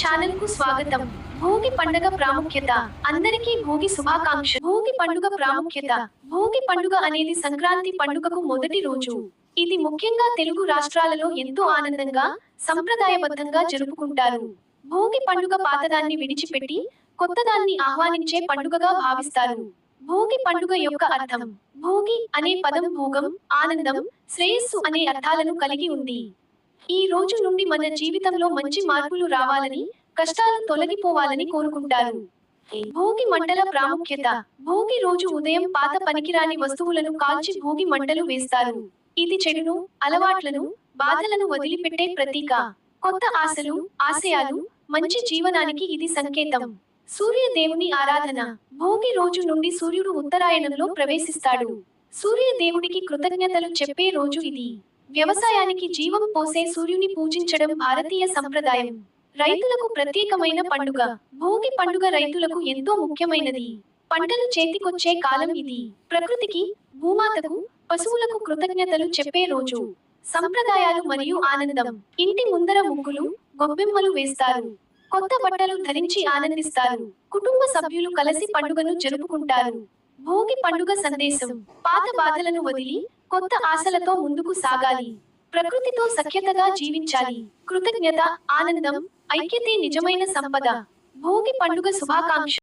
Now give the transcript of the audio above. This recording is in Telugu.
ఛానల్ కు స్వాగతం. భోగి పండుగ ప్రాముఖ్యత. అందరికీ భోగి శుభాకాంక్షలు. భోగి పండుగ ప్రాముఖ్యత. భోగి పండుగ అనేది సంక్రాంతి పండుగకు మొదటి రోజు. ఇది ముఖ్యంగా తెలుగు రాష్ట్రాలలో ఎంతో ఆనందంగా, సంప్రదాయబద్ధంగా జరుపుకుంటారు. భోగి పండుగ పాతదాన్ని విడిచిపెట్టి కొత్తదాన్ని ఆహ్వానించే పండుగగా భావిస్తారు. భోగి పండుగ యొక్క అర్థం. భోగి అనే పదం భోగం, ఆనందం, శ్రేయస్సు అనే అర్థాలను కలిగి ఉంది. ఈ రోజు నుండి మన జీవితంలో మంచి మార్పులు రావాలని, కష్టాలు తొలగిపోవాలని కోరుకుంటారు. భోగి మంటల ప్రాముఖ్యత. భోగి రోజు ఉదయం పాత పనికిరాని వస్తువులను కాల్చి భోగి మంటలు వేస్తారు. ఇది చెడును, అలవాట్లను, బాధలను వదిలిపెట్టే ప్రతీక. కొత్త ఆశలు, ఆశయాలు, మంచి జీవనానికి ఇది సంకేతం. సూర్య దేవుని ఆరాధన. భోగి రోజు నుండి సూర్యుడు ఉత్తరాయణంలో ప్రవేశిస్తాడు. సూర్య దేవుడికి కృతజ్ఞతలు చెప్పే రోజు ఇది. వ్యవసాయానికి జీవం పోసే సూర్యుని పూజించడం భారతీయ సంప్రదాయం. రైతులకు ప్రత్యేకమైన పండుగ. భోగి పండుగ రైతులకు ఎంతో ముఖ్యమైనది. పంటలు చేతికొచ్చే కాలం ఇది. ప్రకృతికి, భూమాతకు, పశువులకు కృతజ్ఞతలు చెప్పే రోజు. సంప్రదాయాలు మరియు ఆనందం. ఇంటి ముందర ముగ్గులు, గొబ్బెమ్మలు వేస్తారు. కొత్త బట్టలు ధరించి ఆనందిస్తారు. కుటుంబ సభ్యులు కలిసి పండుగను జరుపుకుంటారు. భోగి పండుగ సందేశం. పాత బాధలను వదిలి కొత్త ఆశలతో ముందుకు సాగాలి. ప్రకృతితో సఖ్యతగా జీవించాలి. కృతజ్ఞత, ఆనందం, ఐక్యతే నిజమైన సంపద. భోగి పండుగ శుభాకాంక్షలు.